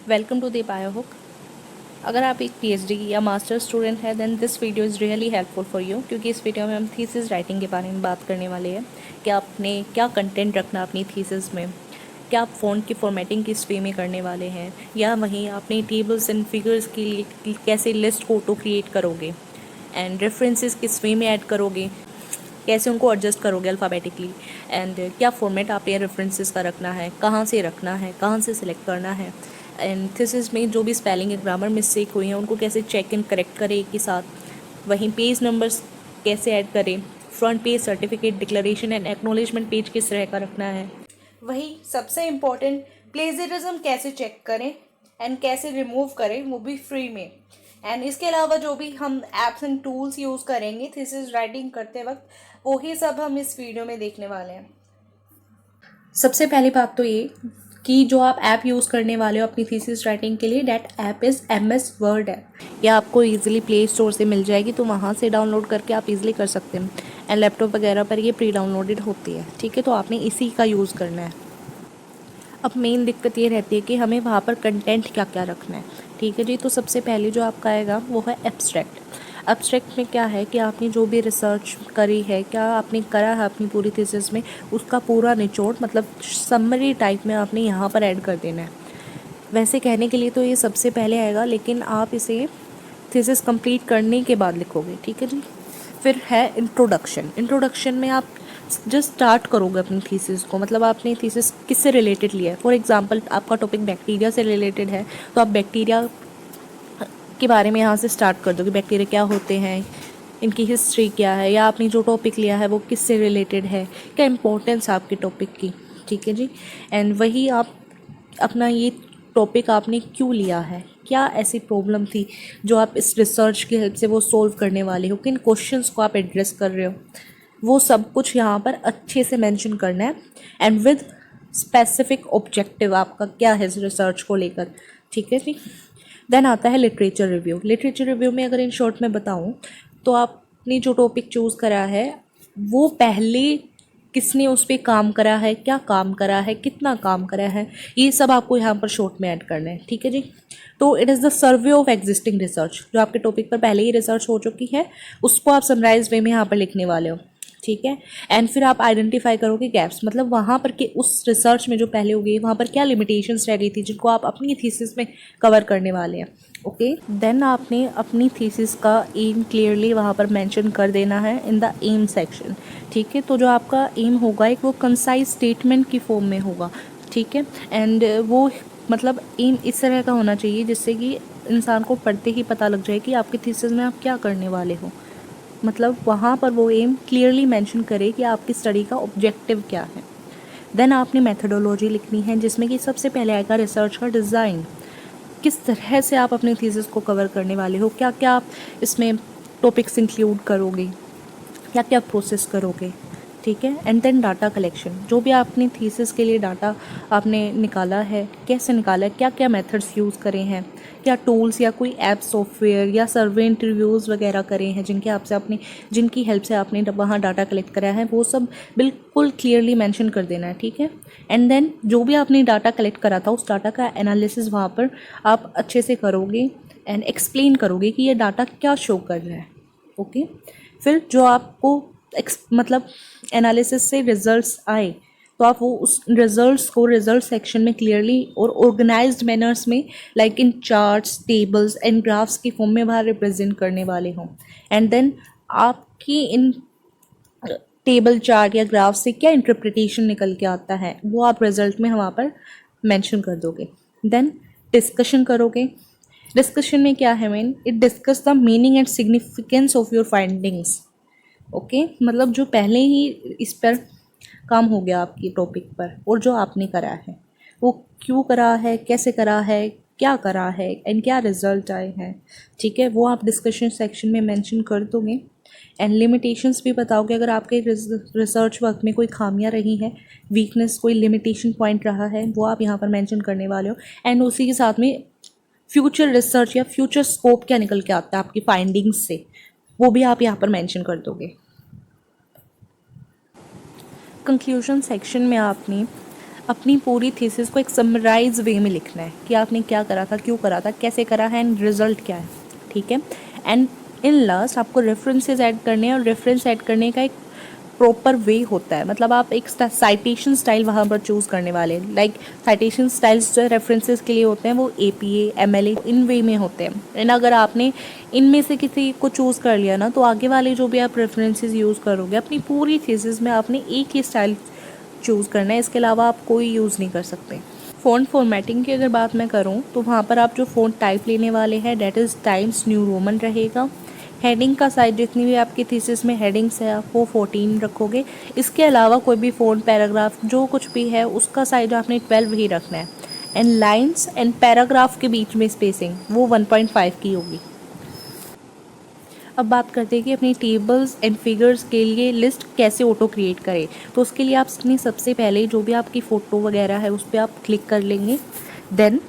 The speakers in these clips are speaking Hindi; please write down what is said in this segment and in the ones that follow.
Welcome to the बायोहुक। अगर आप एक पीएचडी या मास्टर स्टूडेंट है then this video is really helpful for you, क्योंकि इस वीडियो में हम थीसिस राइटिंग के बारे में बात करने वाले हैं कि आपने क्या कंटेंट रखना अपनी थीसिस में, क्या आप फ़ॉन्ट की फॉर्मेटिंग किस वे में करने वाले हैं, या वहीं अपने टेबल्स एंड फिगर्स के लिए कैसे लिस्ट को ऑटो क्रिएट करोगे, एंड रेफरेंसेस किस वे में ऐड करोगे, कैसे उनको एडजस्ट करोगे अल्फ़ाबेटिकली, एंड क्या फॉर्मेट आप ये रेफरेंसेस का रखना है, कहाँ से रखना है, कहाँ से सिलेक्ट करना है, एंड थीसिस में जो भी स्पेलिंग या ग्रामर मिस्टेक हुई हैं उनको कैसे चेक एंड करेक्ट करें एक ही साथ, वहीं पेज नंबर्स कैसे ऐड करें, front page certificate declaration and acknowledgement page किस तरह का रखना है, वही सबसे इम्पोर्टेंट प्लेजरिज्म कैसे चेक करें एंड कैसे रिमूव करें, वो भी फ्री में। एंड इसके अलावा जो भी हम एप्स एंड टूल्स यूज़ करेंगे थीसिस राइटिंग करते वक्त, वही सब हम इस वीडियो में देखने वाले हैं। सबसे पहली बात तो ये कि जो आप ऐप यूज़ करने वाले हो अपनी थीसिस राइटिंग के लिए, that app is MS word है। या आपको इजीली प्ले स्टोर से मिल जाएगी, तो वहाँ से डाउनलोड करके आप इजीली कर सकते हैं। एंड लैपटॉप वगैरह पर ये प्री डाउनलोडेड होती है, ठीक है, तो आपने इसी का यूज़ करना है। अब मेन दिक्कत ये रहती है कि हमें वहाँ पर कंटेंट क्या क्या रखना है, ठीक है जी। तो सबसे पहले जो आपका आएगा वो है एब्स्ट्रैक्ट। एब्स्ट्रैक्ट में क्या है कि आपने जो भी रिसर्च करी है, क्या आपने करा है अपनी पूरी थीसिस में, उसका पूरा निचोड़ मतलब समरी टाइप में आपने यहाँ पर ऐड कर देना है। वैसे कहने के लिए तो ये सबसे पहले आएगा, लेकिन आप इसे थीसिस कंप्लीट करने के बाद लिखोगे, ठीक है जी। फिर है इंट्रोडक्शन। इंट्रोडक्शन में आप जस्ट स्टार्ट करोगे अपनी थीसिस को, मतलब आपने थीसिस किससे रिलेटेड लिया है। फॉर एग्जांपल आपका टॉपिक बैक्टीरिया से रिलेटेड है, तो आप बैक्टीरिया के बारे में यहाँ से स्टार्ट कर दोगे, बैक्टीरिया क्या होते हैं, इनकी हिस्ट्री क्या है, या आपने जो टॉपिक लिया है वो किससे रिलेटेड है, क्या इंपॉर्टेंस आपके टॉपिक की, ठीक है जी। एंड वही आप अपना ये टॉपिक आपने क्यों लिया है, क्या ऐसी प्रॉब्लम थी जो आप इस रिसर्च की हेल्प से वो सॉल्व करने वाले हो, किन क्वेश्चंस को आप एड्रेस कर रहे हो, वो सब कुछ यहाँ पर अच्छे से मेंशन करना है। एंड विद स्पेसिफिक ऑब्जेक्टिव आपका क्या है इस रिसर्च को लेकर, ठीक है जी। देन आता है लिटरेचर रिव्यू। लिटरेचर रिव्यू में अगर इन शॉर्ट में बताऊँ तो आपने जो टॉपिक चूज़ करा है वो पहले किसने उस पर काम करा है, क्या काम करा है, कितना काम करा है, ये सब आपको यहाँ पर शॉर्ट में ऐड करना है, ठीक है जी। तो it is the survey of existing research, जो आपके टॉपिक पर पहले ही रिसर्च हो चुकी है उसको आप समराइज वे में यहाँ पर लिखने वाले हो, ठीक है। एंड फिर आप आइडेंटिफाई करोगे गैप्स, मतलब वहाँ पर के उस रिसर्च में जो पहले हो गई वहाँ पर क्या लिमिटेशंस रह गई थी जिनको आप अपनी थीसिस में कवर करने वाले हैं, ओके। देन आपने अपनी थीसिस का एम क्लियरली वहाँ पर मेंशन कर देना है इन द एम सेक्शन, ठीक है। तो जो आपका एम होगा एक वो कंसाइज स्टेटमेंट की फॉर्म में होगा, ठीक है। एंड वो मतलब एम इस तरह का होना चाहिए जिससे कि इंसान को पढ़ते ही पता लग जाए कि आपकी थीसिस में आप क्या करने वाले हो, मतलब वहाँ पर वो एम क्लियरली मेंशन करे कि आपकी स्टडी का ऑब्जेक्टिव क्या है। देन आपने मेथडोलॉजी लिखनी है जिसमें कि सबसे पहले आएगा रिसर्च का डिज़ाइन, किस तरह से आप अपने थीसिस को कवर करने वाले हो, क्या क्या आप इसमें टॉपिक्स इंक्लूड करोगे, क्या क्या प्रोसेस करोगे, ठीक है। एंड देन डाटा कलेक्शन, जो भी आपने थीसिस के लिए डाटा आपने निकाला है, कैसे निकाला है, क्या क्या मेथड्स यूज़ करे हैं, क्या टूल्स या कोई ऐप सॉफ्टवेयर या सर्वे इंटरव्यूज़ वगैरह करे हैं जिनकी हेल्प से आपने वहाँ डाटा कलेक्ट कराया है, वो सब बिल्कुल क्लियरली मेंशन कर देना है, ठीक है। एंड देन जो भी आपने डाटा कलेक्ट करा था उस डाटा का एनालिसिस वहाँ पर आप अच्छे से करोगे एंड एक्सप्लेन करोगे कि ये डाटा क्या शो कर रहा है, ओके। फिर जो आपको मतलब एनालिसिस से रिजल्ट्स आए तो आप वो उस रिजल्ट्स को रिजल्ट सेक्शन में क्लियरली और ऑर्गेनाइज्ड मैनर्स में like in charts, tables and graphs की फॉर्म में बाहर रिप्रेजेंट करने वाले हों। एंड देन आपकी इन टेबल, चार्ट या ग्राफ से क्या इंटरप्रिटेशन निकल के आता है वो आप रिजल्ट में वहाँ पर मेंशन कर दोगे। देन डिस्कशन करोगे। डिस्कशन में क्या है main, it discuss the meaning and significance of your findings, okay. मतलब जो पहले ही इस पर काम हो गया आपकी टॉपिक पर और जो आपने करा है वो क्यों करा है, कैसे करा है, क्या करा है एंड क्या रिजल्ट आए हैं, ठीक है, वो आप डिस्कशन सेक्शन में मेंशन कर दोगे। एंड लिमिटेशंस भी बताओगे, अगर आपके रिसर्च वर्क में कोई खामियां रही हैं, वीकनेस, कोई लिमिटेशन पॉइंट रहा है, वो आप यहाँ पर मेंशन करने वाले हो। एंड उसी के साथ में फ्यूचर रिसर्च या फ्यूचर स्कोप क्या निकल के आता है आपकी फाइंडिंग्स से, वो भी आप यहाँ पर मेंशन कर दोगे। कंक्लूजन सेक्शन में आपने अपनी पूरी थीसिस को एक समराइज वे में लिखना है कि आपने क्या करा था, क्यों करा था, कैसे करा है एंड रिजल्ट क्या है, ठीक है। एंड इन लास्ट आपको रेफरेंसेस ऐड करने हैं, और रेफरेंस ऐड करने का एक प्रॉपर वे होता है, मतलब आप एक साइटेशन स्टाइल वहाँ पर चूज़ करने वाले हैं। लाइक साइटेशन स्टाइल्स जो रेफरेंसेस के लिए होते हैं वो APA MLA इन वे में होते हैं। एंड अगर आपने इनमें से किसी को चूज़ कर लिया ना, तो आगे वाले जो भी आप रेफरेंसेस यूज़ करोगे अपनी पूरी थीसिस में आपने एक ही स्टाइल चूज़ करना है, इसके अलावा आप कोई यूज़ नहीं कर सकते। फ़ॉन्ट फॉर्मेटिंग की अगर बात मैं करूँ तो वहाँ पर आप जो फ़ॉन्ट टाइप लेने वाले हैं that is times new Roman रहेगा। हेडिंग का साइज जितनी भी आपकी थीसिस में हेडिंग्स है आप वो 14 रखोगे। इसके अलावा कोई भी फ़ॉन्ट पैराग्राफ जो कुछ भी है उसका साइज आपने 12 ही रखना है। एंड लाइन्स एंड पैराग्राफ के बीच में स्पेसिंग वो 1.5 की होगी। अब बात करते हैं कि अपनी टेबल्स एंड फिगर्स के लिए लिस्ट कैसे ऑटो क्रिएट करें। तो उसके लिए आप अपनी सबसे पहले जो भी आपकी फ़ोटो वगैरह है उस पर आप क्लिक कर लेंगे। देन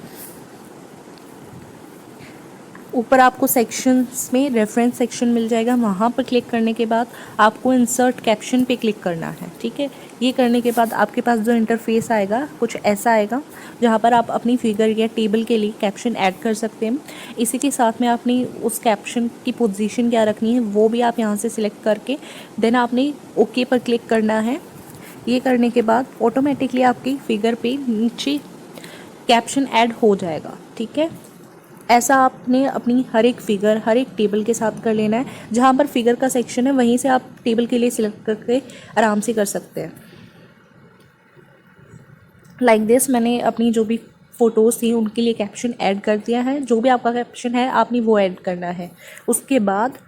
ऊपर आपको सेक्शंस में रेफरेंस सेक्शन मिल जाएगा, वहाँ पर क्लिक करने के बाद आपको इंसर्ट कैप्शन पे क्लिक करना है, ठीक है। ये करने के बाद आपके पास जो इंटरफेस आएगा कुछ ऐसा आएगा, जहाँ पर आप अपनी फिगर या टेबल के लिए कैप्शन ऐड कर सकते हैं। इसी के साथ में आपने उस कैप्शन की पोजीशन क्या रखनी है वो भी आप यहाँ से सिलेक्ट करके देन आपने ओके पर क्लिक करना है। ये करने के बाद ऑटोमेटिकली आपकी फिगर पे नीचे कैप्शन ऐड हो जाएगा, ठीक है। ऐसा आपने अपनी हर एक फिगर हर एक टेबल के साथ कर लेना है। जहाँ पर फिगर का सेक्शन है वहीं से आप टेबल के लिए सिलेक्ट करके आराम से कर सकते हैं। लाइक दिस मैंने अपनी जो भी फ़ोटोज़ थी उनके लिए कैप्शन ऐड कर दिया है। जो भी आपका कैप्शन है आपने वो ऐड करना है। उसके बाद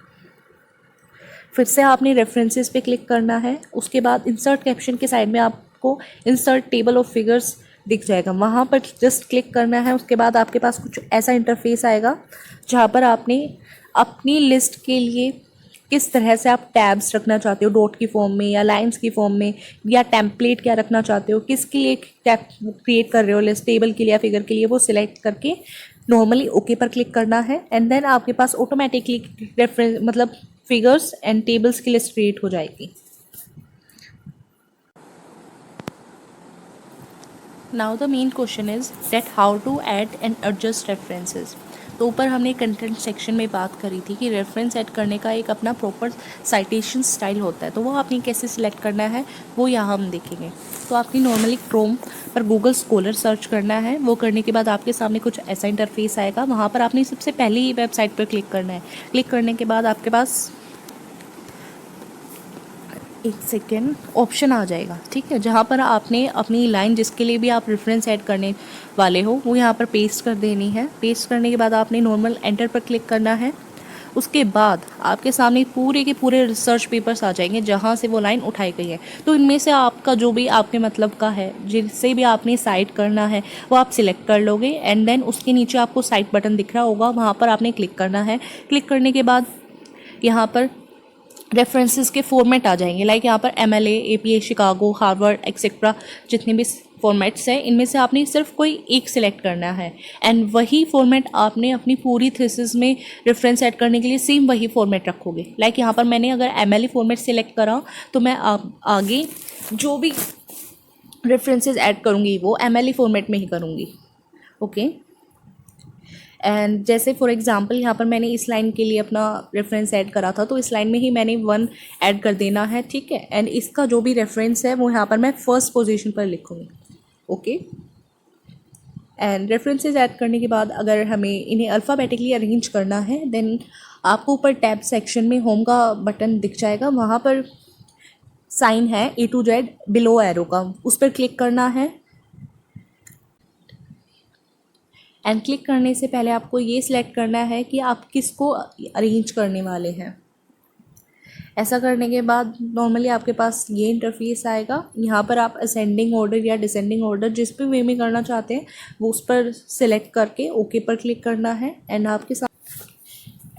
फिर से आपने रेफरेंसेस पे क्लिक करना है। उसके बाद इंसर्ट कैप्शन के साइड में आपको इंसर्ट टेबल ऑफ फिगर्स दिख जाएगा, वहाँ पर जस्ट क्लिक करना है। उसके बाद आपके पास कुछ ऐसा इंटरफेस आएगा जहाँ पर आपने अपनी लिस्ट के लिए किस तरह से आप टैब्स रखना चाहते हो, डॉट की फॉर्म में या लाइंस की फॉर्म में, या टेम्पलेट क्या रखना चाहते हो, किसके लिए टैब क्रिएट कर रहे हो, लिस्ट टेबल के लिए या फिगर के लिए, वो सिलेक्ट करके नॉर्मली ओके पर क्लिक करना है। एंड देन आपके पास ऑटोमेटिकली रेफरेंस मतलब फिगर्स एंड टेबल्स की लिस्ट क्रिएट हो जाएगी। Now the main question is that how to add and adjust references. तो ऊपर हमने कंटेंट सेक्शन में बात करी थी कि रेफरेंस ऐड करने का एक अपना प्रॉपर साइटेशन स्टाइल होता है, तो वो आपने कैसे सिलेक्ट करना है वो यहाँ हम देखेंगे। तो आपने नॉर्मली क्रोम पर गूगल स्कॉलर सर्च करना है। वो करने के बाद आपके सामने कुछ ऐसा इंटरफेस आएगा, वहाँ पर आपने सबसे पहले ही वेबसाइट पर क्लिक करना है। क्लिक करने के बाद आपके पास एक सेकेंड ऑप्शन आ जाएगा, ठीक है, जहाँ पर आपने अपनी लाइन जिसके लिए भी आप रेफरेंस ऐड करने वाले हो वो यहाँ पर पेस्ट कर देनी है। पेस्ट करने के बाद आपने नॉर्मल एंटर पर क्लिक करना है। उसके बाद आपके सामने पूरे के पूरे रिसर्च पेपर्स आ जाएंगे जहाँ से वो लाइन उठाई गई है। तो इनमें से आपका जो भी आपके मतलब का है, जिससे भी आपने साइट करना है वो आप सिलेक्ट कर लोगे। एंड देन उसके नीचे आपको साइट बटन दिख रहा होगा, वहाँ पर आपने क्लिक करना है। क्लिक करने के बाद यहाँ पर रेफरेंसेस के फॉर्मेट आ जाएंगे। लाइक यहाँ पर MLA APA Chicago Harvard etcetera जितने भी फॉर्मेट्स हैं इनमें से आपने सिर्फ कोई एक सिलेक्ट करना है। एंड वही फॉर्मेट आपने अपनी पूरी थीसिस में रेफरेंस ऐड करने के लिए सेम वही फॉर्मेट रखोगे। लाइक यहाँ पर मैंने अगर MLA फॉर्मेट सिलेक्ट करा तो मैं आगे जो भी रेफरेंसेस ऐड करूँगी वो MLA फॉर्मेट में ही करूँगी। ओके एंड जैसे फॉर एग्जांपल यहाँ पर मैंने इस लाइन के लिए अपना रेफरेंस ऐड करा था, तो इस लाइन में ही मैंने 1 ऐड कर देना है, ठीक है। एंड इसका जो भी रेफरेंस है वो यहाँ पर मैं फर्स्ट पोजीशन पर लिखूँगी। ओके एंड रेफरेंसेस ऐड करने के बाद अगर हमें इन्हें अल्फ़ाबेटिकली अरेंज करना है देन आपको ऊपर टैब सेक्शन में होम का बटन दिख जाएगा, वहाँ पर साइन है A to Z below arrow का, उस पर क्लिक करना है। एंड क्लिक करने से पहले आपको ये सिलेक्ट करना है कि आप किसको अरेंज करने वाले हैं। ऐसा करने के बाद नॉर्मली आपके पास ये इंटरफेस आएगा। यहाँ पर आप असेंडिंग ऑर्डर या डिसेंडिंग ऑर्डर जिस भी वे में करना चाहते हैं वो उस पर सिलेक्ट करके ओके पर क्लिक करना है। एंड आपके साथ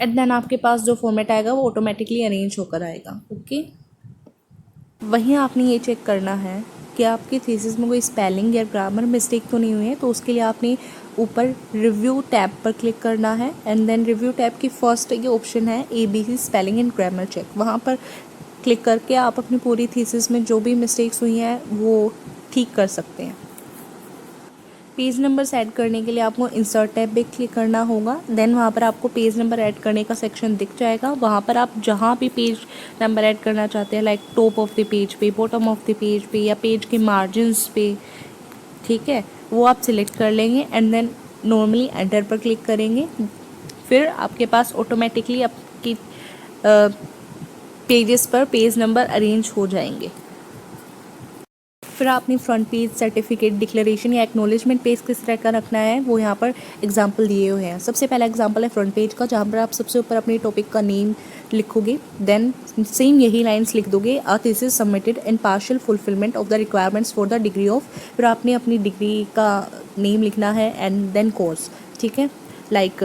एंड देन आपके पास जो फॉर्मेट आएगा वो ऑटोमेटिकली अरेंज होकर आएगा। ओके वहीं आपने ये चेक करना है कि आपकी थीसिस में कोई स्पेलिंग या ग्रामर मिस्टेक तो नहीं हुई है, तो उसके लिए आपने ऊपर रिव्यू टैब पर क्लिक करना है। एंड देन रिव्यू टैब की फर्स्ट ये ऑप्शन है ABC spelling and grammar check, वहाँ पर क्लिक करके आप अपनी पूरी थीसिस में जो भी मिस्टेक्स हुई हैं वो ठीक कर सकते हैं। पेज नंबर्स ऐड करने के लिए आपको इंसर्ट टैब पे क्लिक करना होगा। देन वहाँ पर आपको पेज नंबर ऐड करने का सेक्शन दिख जाएगा। वहाँ पर आप जहाँ भी पेज नंबर ऐड करना चाहते हैं, like top of the page पे, बॉटम ऑफ द पेज पे, या पेज के मार्जिन्स पे, ठीक है, वो आप सिलेक्ट कर लेंगे एंड देन नॉर्मली एंटर पर क्लिक करेंगे। फिर आपके पास ऑटोमेटिकली आपकी पेजेस पर पेज नंबर अरेंज हो जाएंगे। फिर आपने फ्रंट पेज, सर्टिफिकेट, डिक्लेरेशन या एक्नॉलेजमेंट पेज किस तरह का रखना है वो यहाँ पर एग्जांपल दिए हुए हैं। सबसे पहला एग्जांपल है फ्रंट पेज का, जहाँ पर आप सबसे ऊपर अपने टॉपिक का नेम लिखोगे। देन सेम यही लाइंस लिख दोगे, a thesis submitted in partial fulfilment of the requirements for the degree of. फिर आपने अपनी डिग्री का नेम लिखना है एंड देन कोर्स, ठीक है, like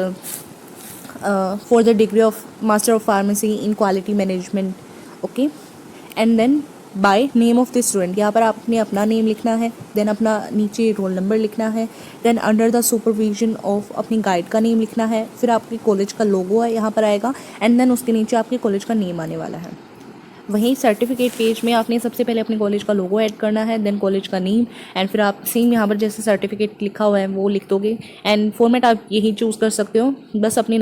for the degree of master of pharmacy in quality management, okay. And then by name of the student, यहाँ पर आपने अपना नेम लिखना है, देन अपना नीचे रोल नंबर लिखना है, then under the supervision of अपनी गाइड का नेम लिखना है। फिर आपके कॉलेज का लोगो है यहाँ पर आएगा एंड देन उसके नीचे आपके कॉलेज का नेम आने वाला है। वहीं सर्टिफिकेट पेज में आपने सबसे पहले अपने कॉलेज का लोगो ऐड करना है, देन कॉलेज का नेम, एंड फिर आप सेम यहाँ पर जैसे सर्टिफिकेट लिखा हुआ है वो लिख दोगे। एंड फॉर्मेट आप यही चूज़ कर सकते हो, बस अपनी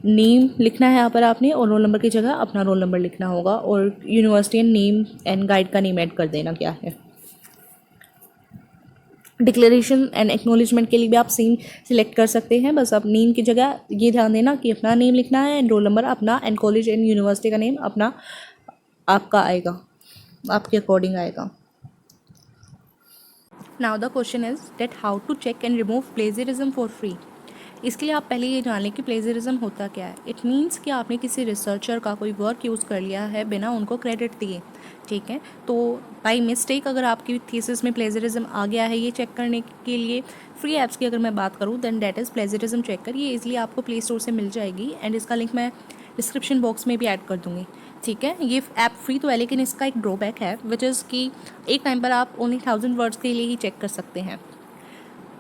नेम लिखना है यहाँ पर आपने, और रोल नंबर की जगह अपना रोल नंबर लिखना होगा, और university and name and guide का नेम ऐड कर देना क्या है। डिक्लेरेशन एंड एक्नॉलेजमेंट के लिए भी आप सेम सिलेक्ट कर सकते हैं, बस आप नेम की जगह ये ध्यान देना कि अपना नेम लिखना है एंड रोल नंबर अपना, एंड कॉलेज एंड यूनिवर्सिटी का नेम अपना आपका आएगा, आपके अकॉर्डिंग आएगा। Now the question is that how to check and remove plagiarism for free. इसके लिए आप पहले ये जान लें कि प्लेजरिज्म होता क्या है। इट मीन्स कि आपने किसी रिसर्चर का कोई वर्क यूज़ कर लिया है बिना उनको क्रेडिट दिए, ठीक है। तो बाई मिस्टेक अगर आपकी थीसिस में प्लेजरिज्म आ गया है, ये चेक करने के लिए फ्री ऐप्स की अगर मैं बात करूँ then that is plagiarism checker. ये इजीली आपको प्ले स्टोर से मिल जाएगी एंड इसका लिंक मैं डिस्क्रिप्शन बॉक्स में भी ऐड कर दूँगी, ठीक है। ये ऐप फ्री तो है लेकिन इसका एक ड्रॉबैक है विच इज़ कि एक टाइम पर आप ओनली 1000 वर्ड्स के लिए ही चेक कर सकते हैं,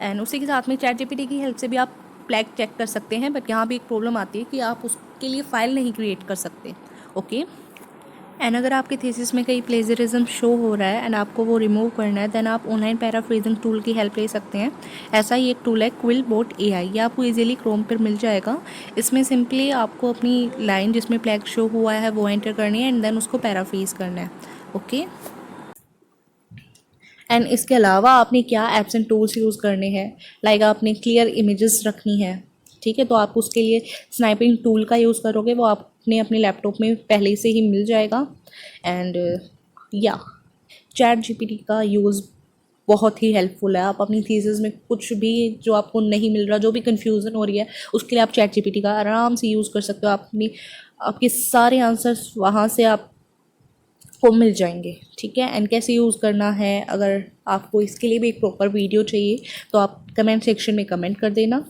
एंड उसी के साथ में चैट जीपीटी की हेल्प से भी आप फ्लैग चेक कर सकते हैं। बट यहाँ भी एक प्रॉब्लम आती है कि आप उसके लिए फ़ाइल नहीं क्रिएट कर सकते, ओके। एंड अगर आपके थीसिस में कहीं प्लेजरिज्म शो हो रहा है एंड आपको वो रिमूव करना है देन आप ऑनलाइन पैराफ्रेजिंग टूल की हेल्प ले सकते हैं। ऐसा ही एक टूल है क्विलबोट AI, ये आपको इजीली क्रोम पर मिल जाएगा। इसमें सिंपली आपको अपनी लाइन जिसमें फ्लैग शो हुआ है वो एंटर करनी है एंड देन उसको पैराफ्रेज करना है, ओके। एंड इसके अलावा आपने क्या एप्स एंड टूल्स यूज़ करने हैं, लाइक आपने क्लियर इमेजेस रखनी है, ठीक है, तो आप उसके लिए स्नाइपिंग टूल का यूज़ करोगे, वो आपने अपने लैपटॉप में पहले से ही मिल जाएगा। एंड या चैट जीपीटी का यूज़ बहुत ही हेल्पफुल है। आप अपनी थीसिस में कुछ भी जो आपको नहीं मिल रहा, जो भी कन्फ्यूज़न हो रही है, उसके लिए आप चैट जीपीटी का आराम से यूज़ कर सकते हो। आपके सारे आंसर्स वहाँ से आप को मिल जाएंगे, ठीक है। एंड कैसे यूज़ करना है, अगर आपको इसके लिए भी एक प्रॉपर वीडियो चाहिए तो आप कमेंट सेक्शन में कमेंट कर देना।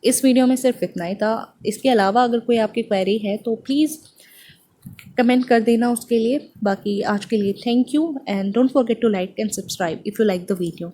इस वीडियो में सिर्फ इतना ही था। इसके अलावा अगर कोई आपकी क्वेरी है तो प्लीज़ कमेंट कर देना उसके लिए। बाकी आज के लिए thank you and don't forget to like and subscribe if you like the video.